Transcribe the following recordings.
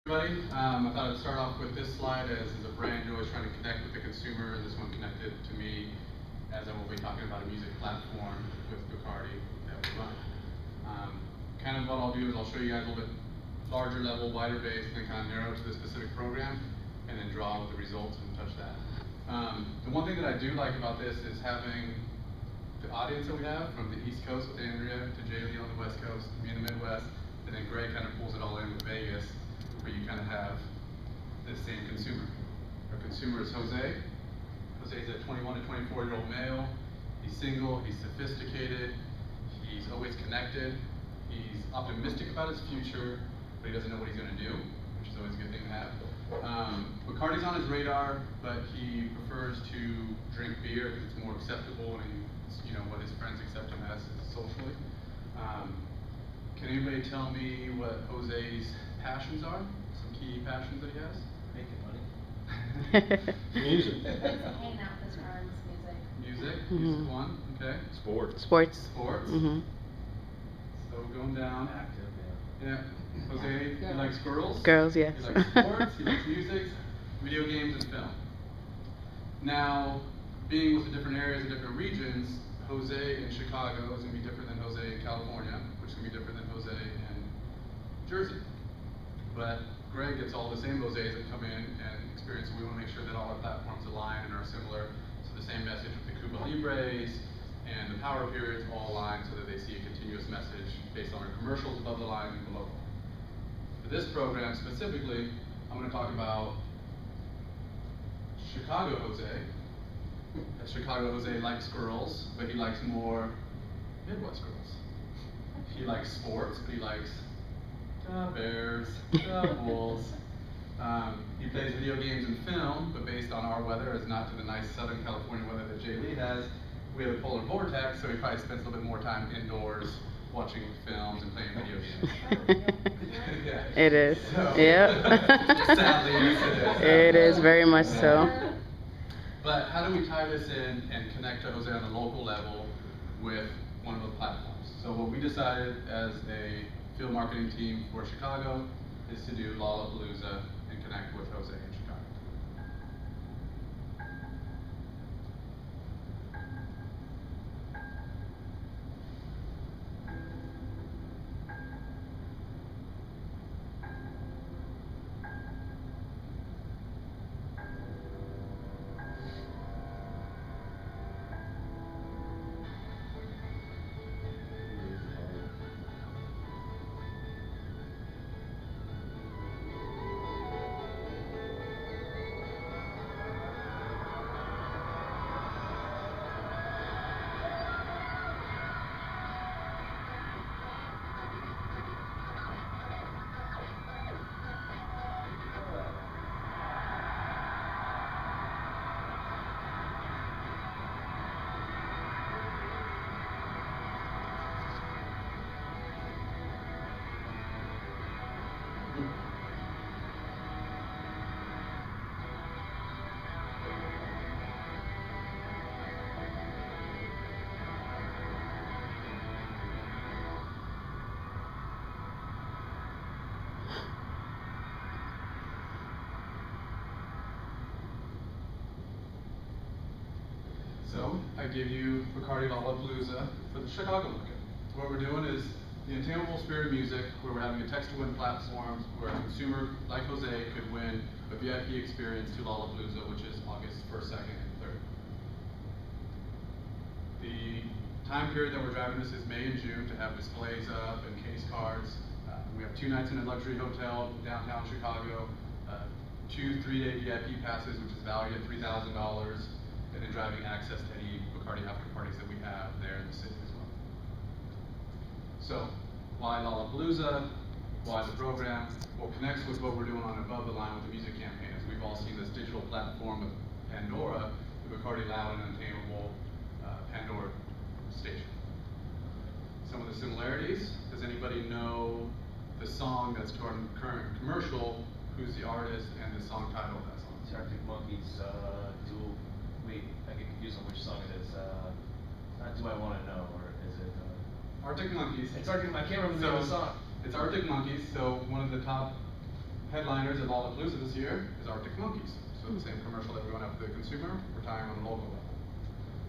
Everybody, I thought I'd start off with this slide as a brand, you're always trying to connect with the consumer, and this one connected to me as I will be talking about a music platform with Bacardi that we run. Kind of what I'll do is I'll show you guys a little bit larger level, wider base, and then kind of narrow to the specific program, and then draw with the results and touch that. The one thing that I do like about this is having the audience that we have from the East Coast with Andrea to Jay Lee on the West Coast, me in the Midwest, and then Greg kind of pulls it all in with Vegas, where you kind of have the same consumer. Our consumer is Jose. Jose's a 21 to 24-year-old male. He's single, he's sophisticated, he's always connected, he's optimistic about his future, but he doesn't know what he's going to do, which is always a good thing to have. Bacardi's on his radar, but he prefers to drink beer because it's more acceptable and you know what his friends accept him as socially. Can anybody tell me what Jose's passions are? Some key passions that he has? Making money. Music. Hanging out with his friends, music. Music, music one, okay. Sports. Sports. Mm-hmm. So going down. Active, Yeah. Jose, he likes girls. Girls, yes. He likes sports, he likes music, video games, and film. Now, being with the different areas and different regions, Jose in Chicago is going to be different than Jose in California, which is going to be different than Jose in Jersey. But Greg gets all the same Jose's that come in and experience. We want to make sure that all our platforms align and are similar. So the same message with the Cuba Libres and the power periods all align so that they see a continuous message based on our commercials above the line and below the line. For this program specifically, I'm going to talk about Chicago Jose. Chicago Jose likes girls, but he likes more Midwest girls. He likes sports, but he likes Bears, Bulls. He plays video games and film, but based on our weather, as not to the nice Southern California weather that Jay Lee has. We have a polar vortex, so he probably spends a little bit more time indoors watching films and playing video games. Yeah. It is. So, Yep. Sadly, yes, it is. It is very much so. But how do we tie this in and connect to Jose on a local level with one of the platforms? So what we decided as a field marketing team for Chicago is to do Lollapalooza and connect with Jose in Chicago. So I give you Bacardi Lollapalooza for the Chicago market. What we're doing is the Intangible Spirit of Music, where we're having a text-to-win platform where a consumer like Jose could win a VIP experience to Lollapalooza, which is August 1st, 2nd, and 3rd. The time period that we're driving this is May and June to have displays up and case cards. We have 2 nights in a luxury hotel downtown Chicago, 2 3-day VIP passes, which is valued at $3,000, and then driving access to any Bacardi after parties that we have there in the city as well. So, why Lollapalooza? Why the program? Well, connects with what we're doing on Above the Line with the music campaign. As we've all seen this digital platform with Pandora, the Bacardi Loud and Untamable Pandora station. Some of the similarities. Does anybody know the song that's current commercial? Who's the artist and the song title of that song? It's Arctic Monkeys. Wait, I get confused on which song it is. Do I Want to Know, or is it? Arctic Monkeys. It's Arctic. I can't remember the name of the song. It's Arctic Monkeys. So one of the top headliners at Lollapalooza this year is Arctic Monkeys. So the same commercial that we're going after the consumer, we're tying on a local level.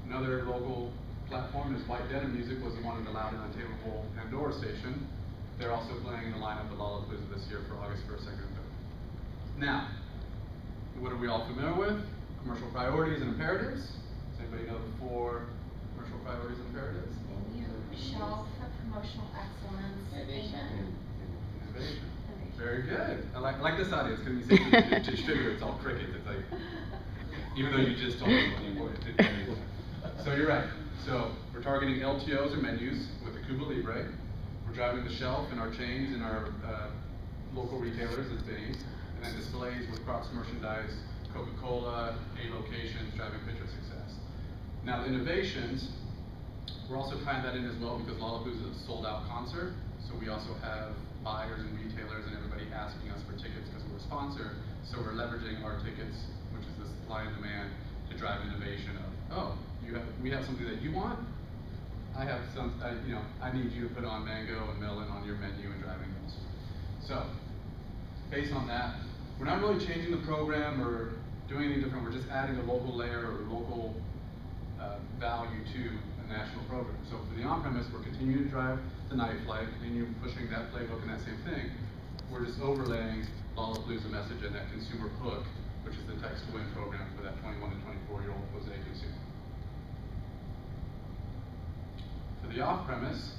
Another local platform is White Denim Music, was the one in the Loud and Untamable Pandora station. They're also playing the lineup at Lollapalooza this year for August 1st, 2nd, and 3rd. Now, what are we all familiar with? Commercial priorities and imperatives. Does anybody know the 4 commercial priorities and imperatives? Venue, shelf, promotional excellence, Innovation. Innovation. Very good. I like this audience, because when you say to distributor, it's all crickets. It's like, even though you just told me what it did. So you're right. So we're targeting LTOs or menus with the Cuba Libre. We're driving the shelf in our chains and our local retailers as Denis, and then displays with cross merchandise, Coca-Cola, A locations, driving picture success. Now the innovations, we're also tying that in as well because Lollapalooza is a sold out concert. So we also have buyers and retailers and everybody asking us for tickets because we're a sponsor. So we're leveraging our tickets, which is the supply and demand, to drive innovation of, oh, we have something that you want. I have I need you to put on mango and melon on your menu and driving those. So, based on that, we're not really changing the program or doing anything different. We're just adding a local layer or local value to a national program. So for the on-premise, we're continuing to drive the nightlife, continue pushing that playbook and that same thing. We're just overlaying Lollapalooza message and that consumer hook, which is the Text to Win program for that 21 to 24-year-old Jose consumer. For the off-premise,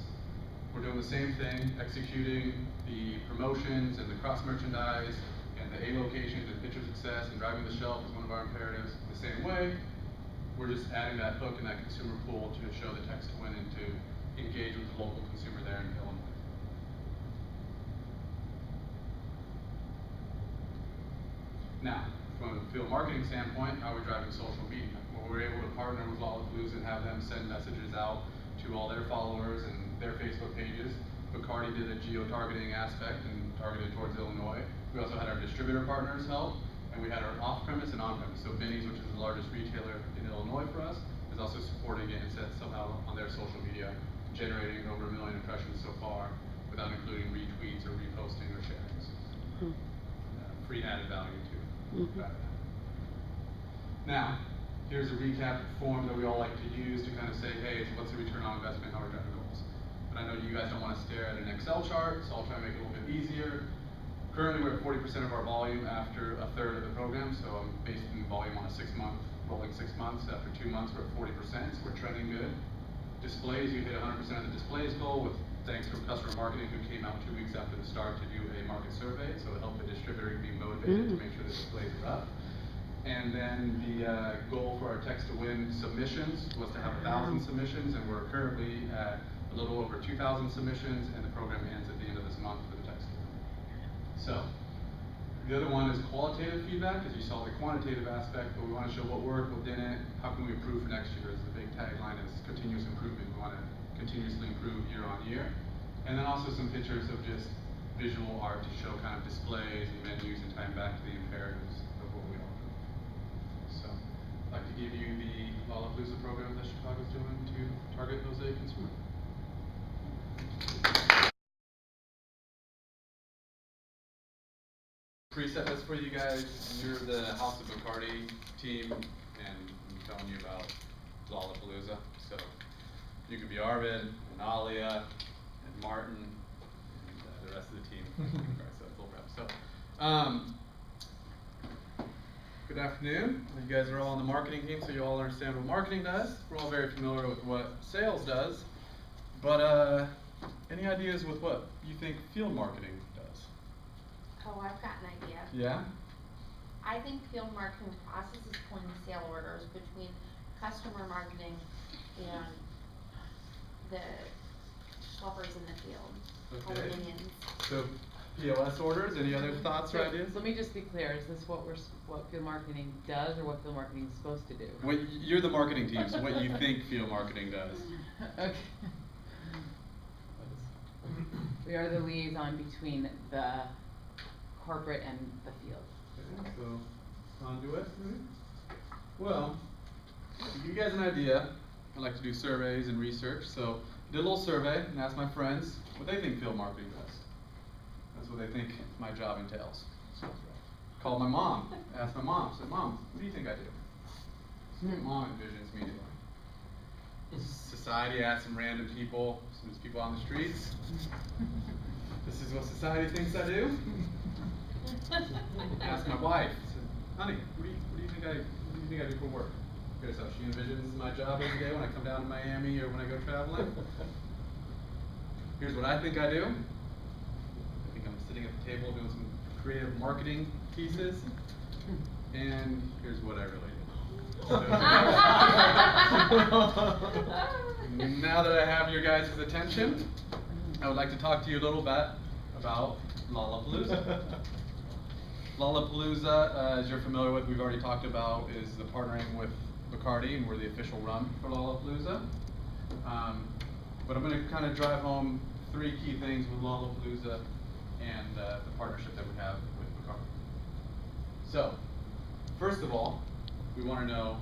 we're doing the same thing, executing the promotions and the cross-merchandise and the A locations and picture success and driving the shelf is one of our imperatives. The same way, we're just adding that hook and that consumer pool to show the Text to Win and to engage with the local consumer there in Illinois. Now, from a field marketing standpoint, how are we driving social media? Well, we're able to partner with Lollapalooza and have them send messages out to all their followers and their Facebook pages. Bacardi did a geo-targeting aspect and targeted towards Illinois. We also had our distributor partners help, and we had our off-premise and on-premise. So Benny's, which is the largest retailer in Illinois for us, is also supporting it and said somehow on their social media, generating over 1 million impressions so far, without including retweets or reposting or sharings. Free added value too. Now, here's a recap form that we all like to use to kind of say, hey, what's the return on investment, how we're driving goals. But I know you guys don't want to stare at an Excel chart, so I'll try to make it a little bit easier. Currently, we're at 40% of our volume after a third of the program, so I'm basing volume on a 6-month, rolling 6 months. After 2 months, we're at 40%, so we're trending good. Displays, you hit 100% of the displays goal with thanks from customer marketing who came out 2 weeks after the start to do a market survey, so it helped the distributor be motivated to make sure the displays are up. And then the goal for our Text to Win submissions was to have 1,000 submissions, and we're currently at a little over 2,000 submissions, and the program ends at the end of this month for the Text to Win. So, the other one is qualitative feedback, because you saw the quantitative aspect, but we want to show what worked, what didn't, how can we improve for next year, as the big tagline is continuous improvement. We want to continuously improve year on year. And then also some pictures of just visual art to show kind of displays and menus and tying back to the imperatives of what we offer. So, I'd like to give you the Lollapalooza program that Chicago's doing to target those consumers. Preset this for you guys. You're the House of Bacardi team, and I'm telling you about Lollapalooza. So you could be Arvid, and Alia, and Martin, and the rest of the team. Good afternoon. You guys are all on the marketing team, so you all understand what marketing does. We're all very familiar with what sales does, but any ideas with what you think field marketing does? Oh, I've got an idea. Yeah? I think field marketing processes point of sale orders between customer marketing and the schleppers in the field. All the Okay. minions. So POS orders, any other thoughts or So ideas? let me just be clear, is this what field marketing does or what field marketing is supposed to do? You're the marketing team, so what you think field marketing does? Okay. We are the liaison between the corporate and the field. Okay, so conduit. Well, to give you guys an idea, I like to do surveys and research, so I did a little survey and asked my friends what they think field marketing does. That's what they think my job entails. Called my mom, asked my mom, said, Mom, what do you think I do? This is what Mom envisions me doing. Society asked some random people, some people on the streets. This is what society thinks I do. Asked my wife, said, Honey, what do you think I do for work? Here's how she envisions my job every day when I come down to Miami or when I go traveling. Here's what I think I do. I think I'm sitting at the table doing some creative marketing pieces. And here's what I really do. Now that I have your guys' attention, I would like to talk to you a little bit about Lollapalooza. Lollapalooza, as you're familiar with, we've already talked about, is the partnering with Bacardi, and we're the official rum for Lollapalooza. But I'm going to kind of drive home 3 key things with Lollapalooza and the partnership that we have with Bacardi. So, first of all, we want to know,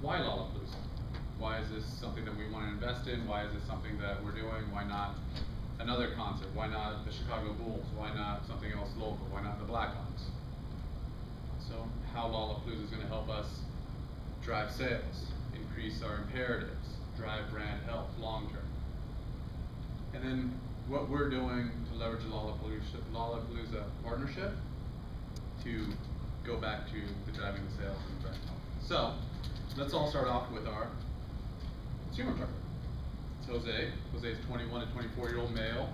why Lollapalooza? Why is this something that we want to invest in? Why is this something that we're doing? Why not another concert? Why not the Chicago Bulls? Why not something else local? Why not the Blackhawks? So, how Lollapalooza is going to help us drive sales, increase our imperatives, drive brand health long term. And then what we're doing to leverage the Lollapalooza partnership to go back to the driving the sales and brand health. So let's all start off with our consumer target. It's Jose. Jose's 21 to 24-year-old male.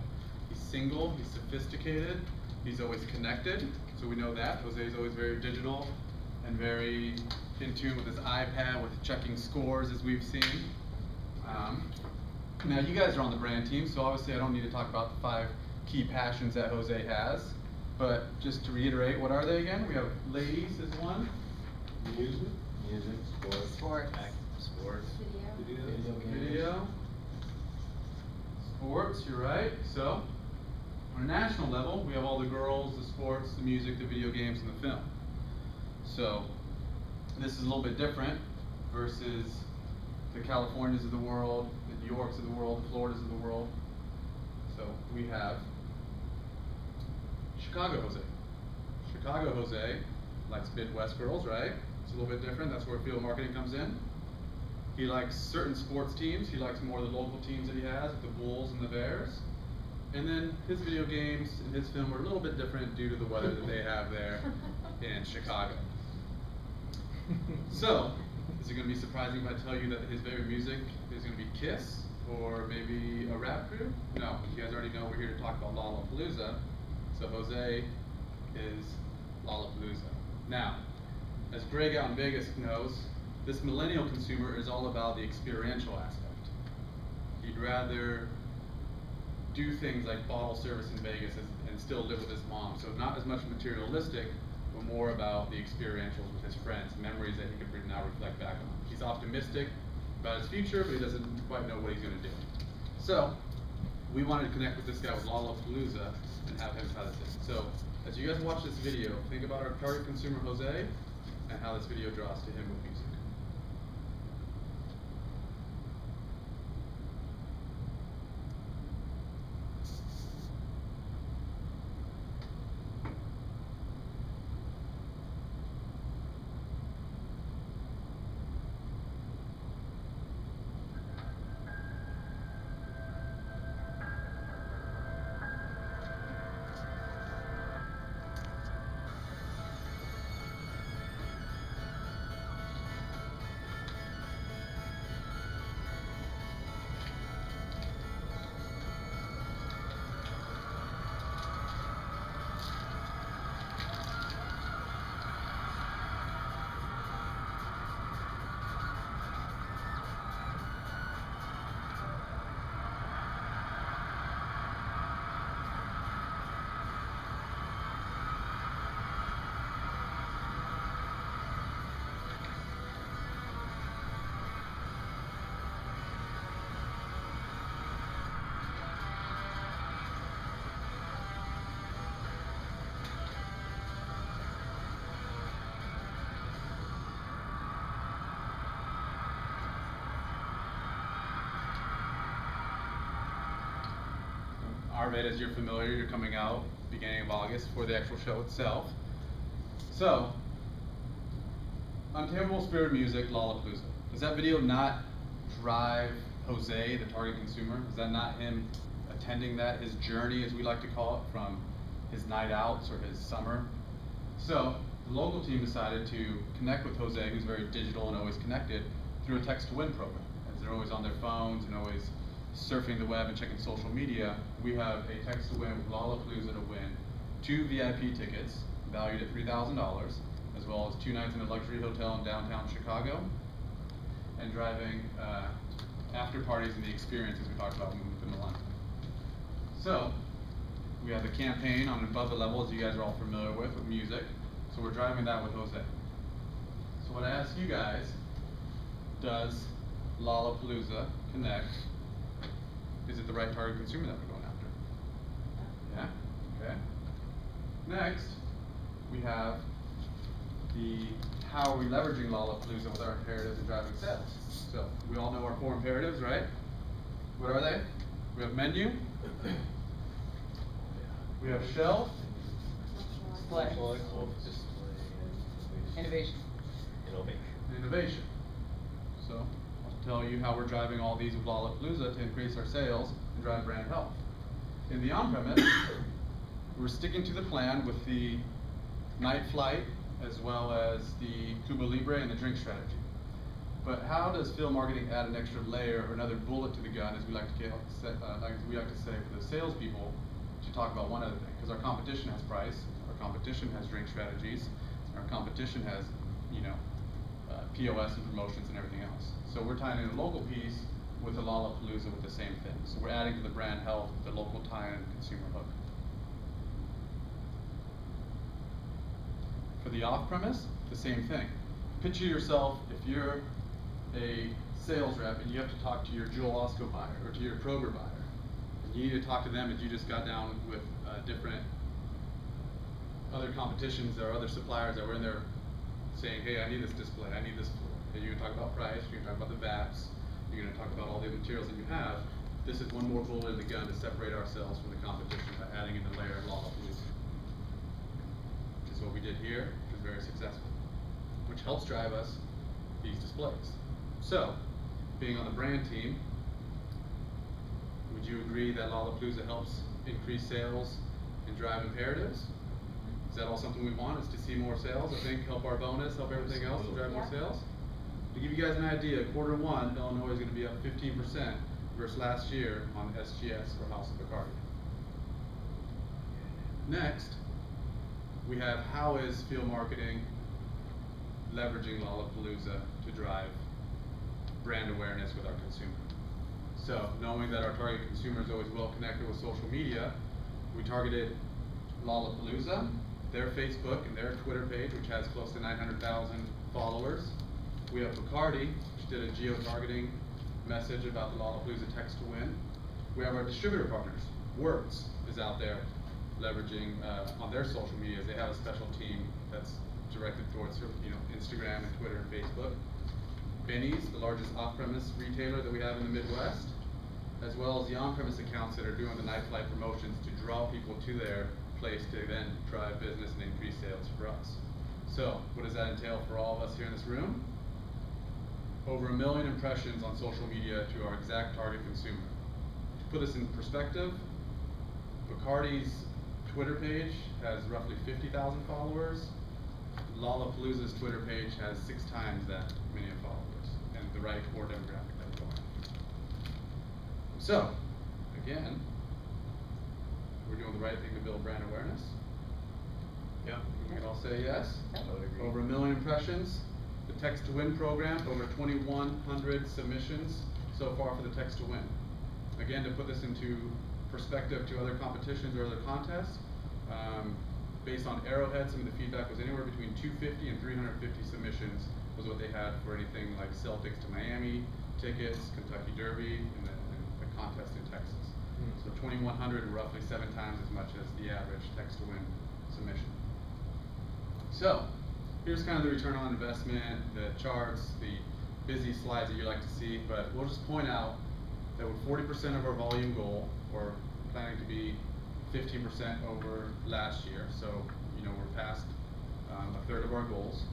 He's single, he's sophisticated, he's always connected, so we know that. Jose's always very digital and very in tune with his iPad, with checking scores, as we've seen. Now you guys are on the brand team, so obviously I don't need to talk about the 5 key passions that Jose has, but just to reiterate, what are they again? We have ladies is one. Music, sports. Sports. Video. Sports, you're right. So, on a national level, we have all the girls, the sports, the music, the video games, and the film. So, this is a little bit different versus the Californias of the world, the New Yorks of the world, the Floridas of the world. So, we have Chicago Jose. Chicago Jose likes Midwest girls, right? It's a little bit different. That's where field marketing comes in. He likes certain sports teams. He likes more of the local teams that he has, the Bulls and the Bears. And then his video games and his film are a little bit different due to the weather that they have there in Chicago. So, is it going to be surprising if I tell you that his favorite music is going to be Kiss or maybe a rap group? No, you guys already know we're here to talk about Lollapalooza. So Jose is Lollapalooza. Now, as Greg out in Vegas knows, this millennial consumer is all about the experiential aspect. He'd rather do things like bottle service in Vegas and still live with his mom. So not as much materialistic, but more about the experientials with his friends, memories that he can now reflect back on. He's optimistic about his future, but he doesn't quite know what he's going to do. So we wanted to connect with this guy with Lollapalooza and have him try this in. So as you guys watch this video, think about our target consumer Jose and how this video draws to him with music. Arvada, as you're familiar, you're coming out beginning of August for the actual show itself. So, Untamable Spirit Music, Lollapalooza. Does that video not drive Jose, the target consumer? Is that not him attending that, his journey, as we like to call it, from his night outs or his summer? So, the local team decided to connect with Jose, who's very digital and always connected, through a text-to-win program. As they're always on their phones and always surfing the web and checking social media, we have a text-to-win with Lollapalooza to win 2 VIP tickets valued at $3,000, as well as 2 nights in a luxury hotel in downtown Chicago, and driving after parties and the experiences we talked about within the line. So, we have the campaign on above the level, as you guys are all familiar with music. So we're driving that with Jose. So when I ask you guys, does Lollapalooza connect? Is it the right target consumer that we're going after? Yeah? Okay. Next, we have the how are we leveraging Lollapalooza with our imperatives and driving sales. So we all know our 4 imperatives, right? What are they? We have menu, we have shelf, Display. Innovation. and innovation. So I'll tell you how we're driving all these with Lollapalooza to increase our sales and drive brand health. In the on-premise, we're sticking to the plan with the night flight as well as the Cuba Libre and the drink strategy. But how does field marketing add an extra layer or another bullet to the gun, as we like to say for the salespeople, to talk about one other thing? Because our competition has price, our competition has drink strategies, our competition has, POS and promotions and everything else. So we're tying in a local piece with the Lollapalooza with the same thing. So we're adding to the brand health with the local tie-in and consumer hook. For the off-premise, the same thing. Picture yourself, if you're a sales rep and you have to talk to your Joel Osco buyer or to your Kroger buyer, and you need to talk to them as you just got down with different other competitions or other suppliers that were in there saying, hey, I need this display, I need this floor. And you're going to talk about price, you're going to talk about the VAPs, you're going to talk about all the materials that you have. This is one more bullet in the gun to separate ourselves from the competition by adding in the layer of Lollapalooza. Which is what we did here, which was very successful, which helps drive us these displays. So, being on the brand team, would you agree that Lollapalooza helps increase sales and drive imperatives? Is that all something we want, is to see more sales? I think help our bonus, help everything else to drive more sales? To give you guys an idea, Q1, Illinois is going to be up 15% versus last year on SGS or House of Bacardi. Next, we have how is field marketing leveraging Lollapalooza to drive brand awareness with our consumer. So, knowing that our target consumer is always well connected with social media, we targeted Lollapalooza, their Facebook and their Twitter page, which has close to 900,000 followers. We have Bacardi, which did a geo-targeting message about the Lollapalooza text to win. We have our distributor partners. Words is out there leveraging on their social media. They have a special team that's directed towards Instagram and Twitter and Facebook. Benny's, the largest off-premise retailer that we have in the Midwest, as well as the on-premise accounts that are doing the night flight promotions to draw people to their place to then drive business and increase sales for us. So, what does that entail for all of us here in this room? Over 1 million impressions on social media to our exact target consumer. To put this in perspective, Bacardi's Twitter page has roughly 50,000 followers. Lollapalooza's Twitter page has 6 times that many followers, and the right core demographic that we're going after. So, again, we're doing the right thing to build brand awareness. Yeah. We can all say yes. I would agree. Over 1 million impressions. The Text to Win program, over 2,100 submissions so far for the Text to Win. Again, to put this into perspective to other competitions or other contests, based on Arrowhead, some of the feedback was anywhere between 250 and 350 submissions was what they had for anything like Celtics to Miami tickets, Kentucky Derby, and the contest in Texas. So 2,100, roughly 7 times as much as the average Text to Win submission. So, here's kind of the return on investment, the charts, the busy slides that you like to see, but we'll just point out that with 40% of our volume goal, or planning to be 15% over last year, so, you know, we're past a third of our goals.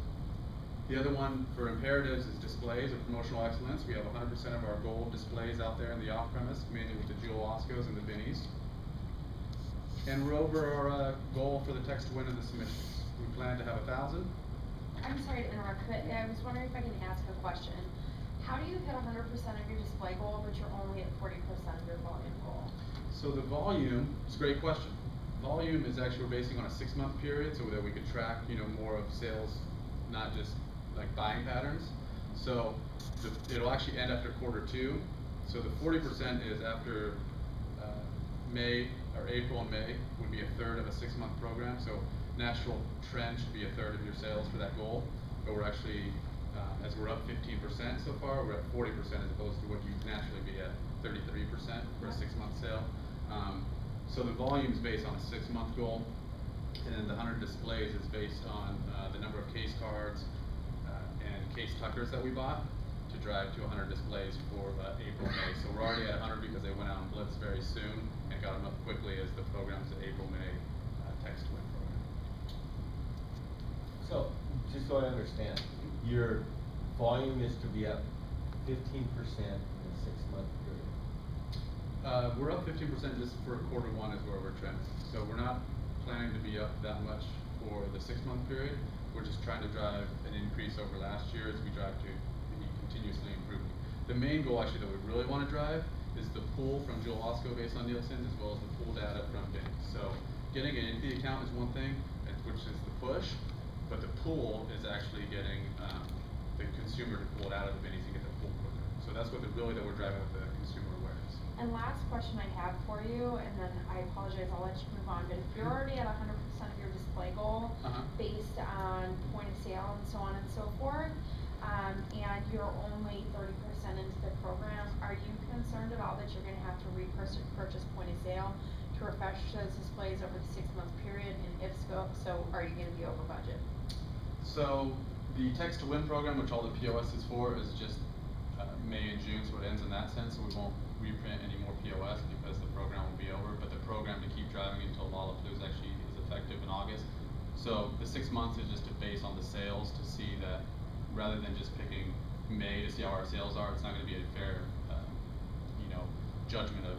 The other one for imperatives is displays of promotional excellence. We have 100% of our gold displays out there in the off-premise, mainly with the Jewel Oscos and the Binnies. And we're over our goal for the text to win in the submissions. We plan to have 1,000. I'm sorry to interrupt, but I was wondering if I can ask a question. How do you hit 100% of your display goal, but you're only at 40% of your volume goal? So the volume, it's a great question. Volume is actually we're basing on a 6-month period so that we could track, you know, more of sales, not just like buying patterns. So it'll actually end after Q2. So the 40% is after May or April and May would be a third of a 6-month program. So natural trend should be a third of your sales for that goal. But we're actually, as we're up 15% so far, we're at 40% as opposed to what you'd naturally be at 33% for a 6-month sale. So the volume is based on a 6-month goal, and then the 100 displays is based on the number of case cards and case tuckers that we bought to drive to 100 displays for April and May. So we're already at 100 because they went out on Blitz very soon and got them up quickly as the program's the April-May text win program. So, just so I understand, your volume is to be up 15% in a 6-month period. We're up 15% just for Q1 is where we're trending. So we're not planning to be up that much for the 6-month period. We're just trying to drive an increase over last year as we drive to be continuously improving. The main goal actually that we really want to drive is the pull from Jewel Osco based on Nielsen as well as the pull data from Binny. So getting it into the account is one thing, which is the push, but the pull is actually getting the consumer to pull it out of the Binnies and get the pull quicker. So that's what really that we're driving with the consumer awareness. And last question I have for you, and then I apologize, I'll let you move on, but if you're already at 100% of your display goal, based on point of sale and so on and so forth, and you're only 30% into the program, are you concerned at all that you're gonna have to repurchase point of sale to refresh those displays over the 6-month period, and if so, are you gonna be over budget? So the text to win program, which all the POS is for, is just May and June, so it ends in that sense, so we won't reprint any more POS because the program will be over, but the program to keep driving until Lollapalooza actually is effective in August. So the 6 months is just to base on the sales to see that rather than just picking May to see how our sales are, it's not going to be a fair you know, judgment of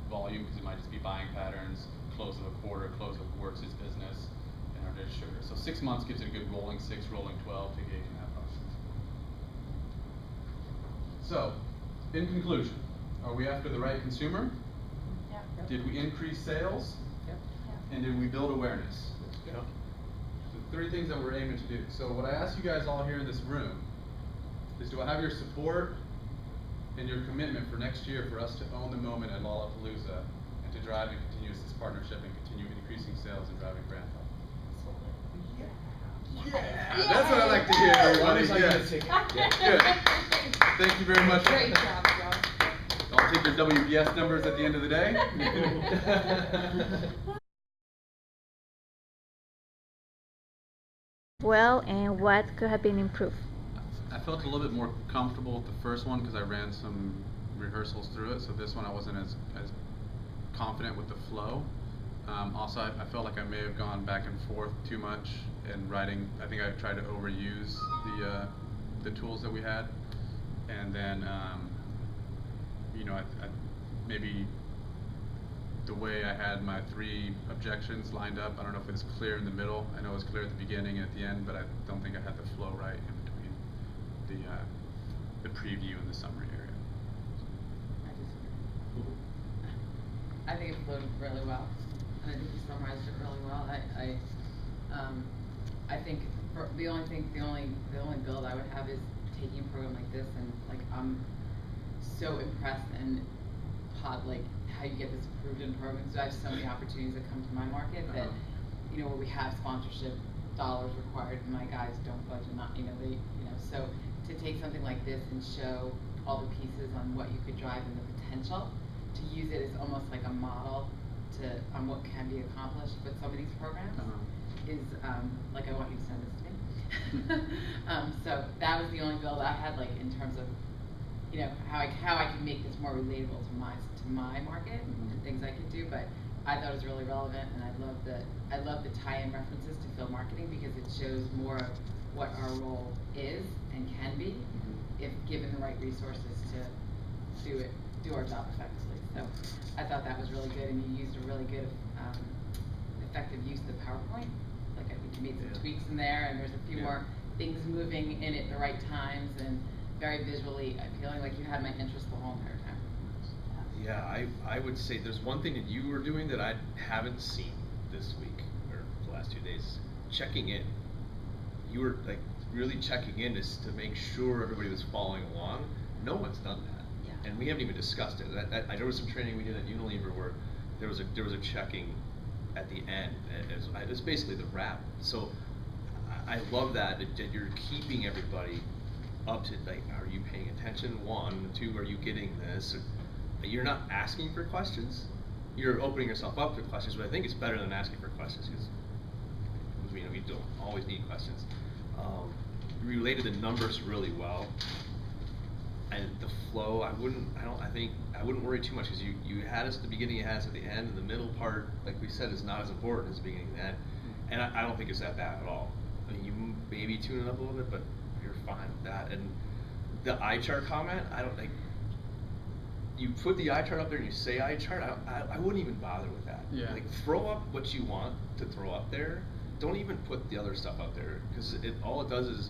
volume because it might just be buying patterns, close of a quarter, close of works its business, and our distributor. So 6 months gives it a good rolling 6, rolling 12 to gauge in that process. So, in conclusion, are we after the right consumer? Yep. Did we increase sales? Yep. And did we build awareness? Yep. The 3 things that we're aiming to do. So what I ask you guys all here in this room is, do I have your support and your commitment for next year for us to own the moment at Lollapalooza and to drive and continue this partnership and continue increasing sales and driving brand health? Yeah, that's what I like to hear, everybody. Yes. Good. Thank you very much. Great job, Joe. I'll take your WBS numbers at the end of the day. Well, and what could have been improved? I felt a little bit more comfortable with the first one because I ran some rehearsals through it. So this one I wasn't as confident with the flow. Also, I felt like I may have gone back and forth too much in writing. I think I tried to overuse the tools that we had, and then you know, I maybe the way I had my 3 objections lined up, I don't know if it was clear in the middle. I know it was clear at the beginning and at the end, but I don't think I had the flow right in between the preview and the summary area. I think it flowed really well. I think you summarized it really well. I think the only build I would have is taking a program like this and like I'm so impressed and like how you get this approved in programs. So I have so many opportunities that come to my market that you know where we have sponsorship dollars required and my guys don't budget, not so to take something like this and show all the pieces on what you could drive and the potential to use it as almost like a model on what can be accomplished with some of these programs is like I want you to send this to me. So that was the only build I had, like in terms of you know, how I can make this more relatable to my market and things I could do. But I thought it was really relevant, and I love the tie-in references to field marketing because it shows more of what our role is and can be if given the right resources to do our job effectively. So I thought that was really good, and you used a really good effective use of the PowerPoint. Like I think you made some tweaks in there, and there's a few more things moving in at the right times, and very visually appealing. Like you had my interest the whole entire time. Yeah, I would say there's one thing that you were doing that I haven't seen this week or the last 2 days. Checking in. You were like really checking in to make sure everybody was following along. No one's done that, and we haven't even discussed it. I there was some training we did at Unilever where there was a checking at the end. It's basically the wrap. So I love that you're keeping everybody up to like, are you paying attention? 1, 2, are you getting this? You're not asking for questions. You're opening yourself up to questions, but I think it's better than asking for questions because we don't always need questions. You related the numbers really well, and the flow. I wouldn't worry too much because you had us at the beginning, you had us at the end, and the middle part, like we said, is not as important as the beginning and the end. And I don't think it's that bad at all. I mean, you maybe tune it up a little bit, but you're fine with that. And the eye chart comment, I don't think. You put the eye chart up there and you say eye chart, I wouldn't even bother with that. Yeah. Like throw up what you want to throw up there. Don't even put the other stuff up there because all it does is,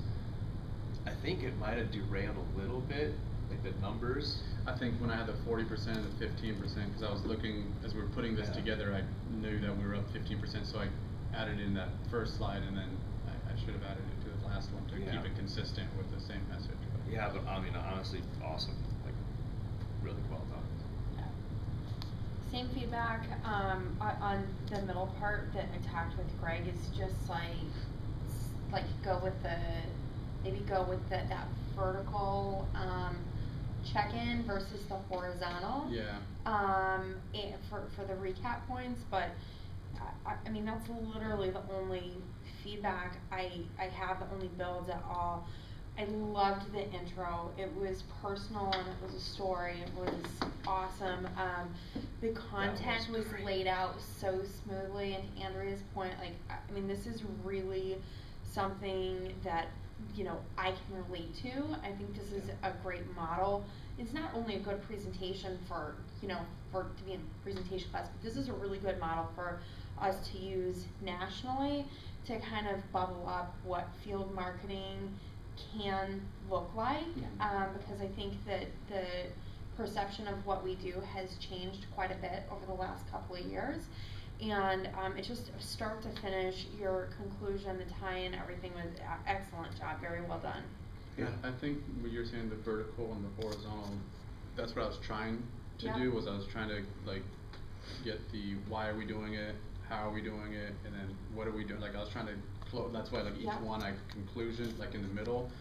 I think it might have derailed a little bit, like the numbers. I think when I had the 40% and the 15%, because I was looking as we were putting this together, I knew that we were up 15%, so I added in that first slide, and then I should have added it to the last one to keep it consistent with the same message. But. Yeah, but I mean, honestly, awesome. Like, really well done. Same feedback on the middle part that I talked with Greg is just like go with that vertical check-in versus the horizontal. Yeah. And for the recap points, but I mean that's literally the only feedback I have, the only builds at all. I loved the intro. It was personal and it was a story. It was awesome. The content was laid out so smoothly, and to Andrea's point, like, I mean, this is really something that, you know, I can relate to. I think this is a great model. It's not only a good presentation for, you know, to be in presentation class, but this is a really good model for us to use nationally to kind of bubble up what field marketing can look like, because I think that the perception of what we do has changed quite a bit over the last couple of years, and it's just start to finish, your conclusion, the tie-in, everything was excellent job, very well done. Yeah, I think what you're saying, the vertical and the horizontal, that's what I was trying to do, was I was trying to like get the why are we doing it, how are we doing it, and then what are we doing, like I was trying to that's why like each one I conclusion like in the middle,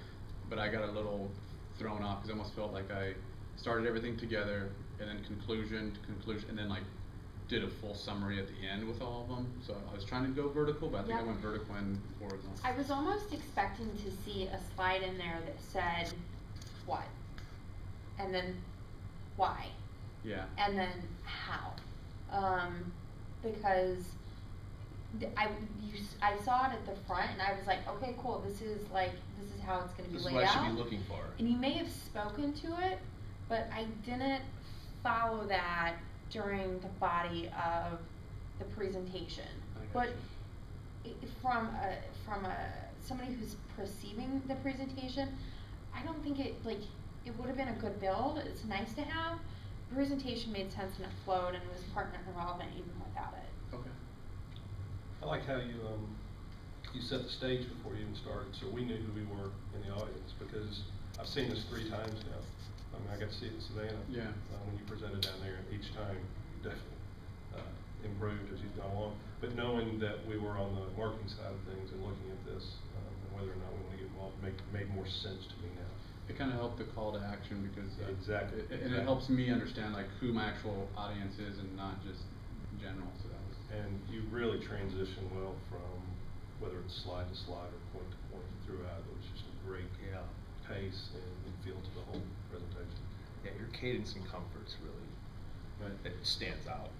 but I got a little thrown off because I almost felt like I started everything together and then conclusion to conclusion and then like did a full summary at the end with all of them. So I was trying to go vertical, but I think I went vertical and horizontal. I was almost expecting to see a slide in there that said what, and then why, and then how, because I saw it at the front and I was like, okay, cool, this is how it's going to be laid out. This is what I should be looking for. And you may have spoken to it, but I didn't follow that during the body of the presentation. But from somebody who's perceiving the presentation, I don't think it would have been a good build. It's nice to have. The presentation made sense and it flowed and was pertinent and relevant even without it. Okay. I like how you set the stage before you even started, so we knew who we were in the audience, because I've seen this 3 times now. I mean, I got to see it in Savannah when you presented down there, and each time you definitely improved as you've gone along. But knowing that we were on the marketing side of things and looking at this, and whether or not we want to get involved, made more sense to me now. It kind of helped the call to action because exactly, and it helps me understand like who my actual audience is and not just general. So that was. And you really transition well from whether it's slide to slide or point to point throughout. It was just a great pace and feel to the whole presentation. Yeah, your cadence and comfort's really, it stands out.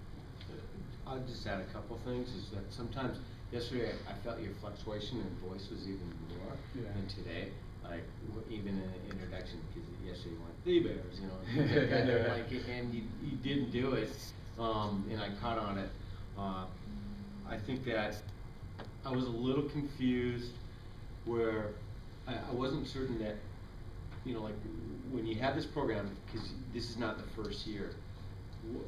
I'll just add a couple things, is that sometimes, yesterday I felt your fluctuation in voice was even more than today. Like, even in the introduction, because yesterday you went, the Bears, you know, things like that, they're like, and you didn't do it, and I caught on it. I think that I was a little confused where I wasn't certain that, you know, like, when you have this program, because this is not the first year,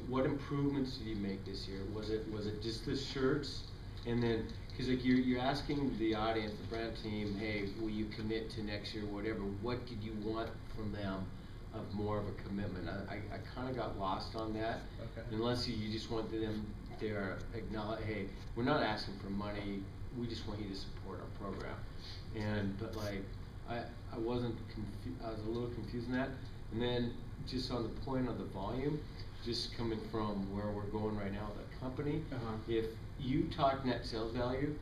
what improvements did you make this year? Was it just the shirts? And then, because like you're asking the audience, the brand team, hey, will you commit to next year, whatever? What did you want from them of more of a commitment? I kind of got lost on that. Okay. Unless you just want them there acknowledge, hey, we're not asking for money. We just want you to support our program. But like I wasn't I was a little confused in that. And then just on the point of the volume, just coming from where we're going right now with the company, if you talk net sales value,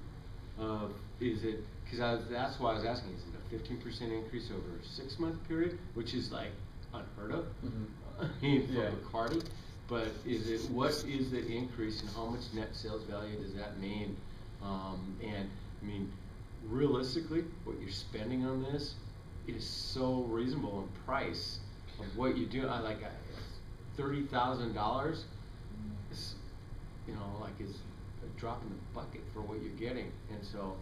is it, because that's why I was asking, is it a 15% increase over a 6-month period, which is like unheard of, I mean, for Bacardi, but what is the increase and how much net sales value does that mean? And I mean, realistically, what you're spending on this is so reasonable in price of what you do. $30,000 is, you know, like is a drop in the bucket for what you're getting, and so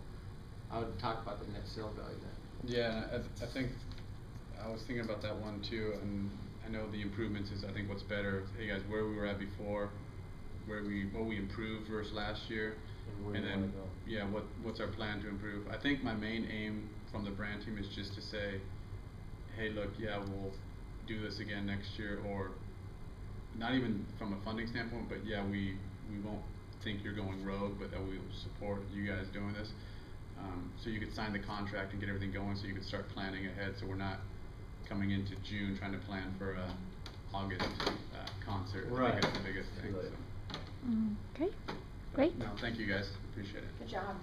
I would talk about the net sales value then. Yeah, I think I was thinking about that one too, and I know the improvements is I think what's better. Hey guys, where we were at before, what we improved versus last year, and then what's our plan to improve. I think my main aim from the brand team is just to say, hey, look, we'll do this again next year, or not even from a funding standpoint, but we won't think you're going rogue, but that we will support you guys doing this. So you could sign the contract and get everything going, so you could start planning ahead, so we're not coming into June trying to plan for a August concert. I think that's the biggest thing. So. Okay, great. No, thank you guys, appreciate it. Good job.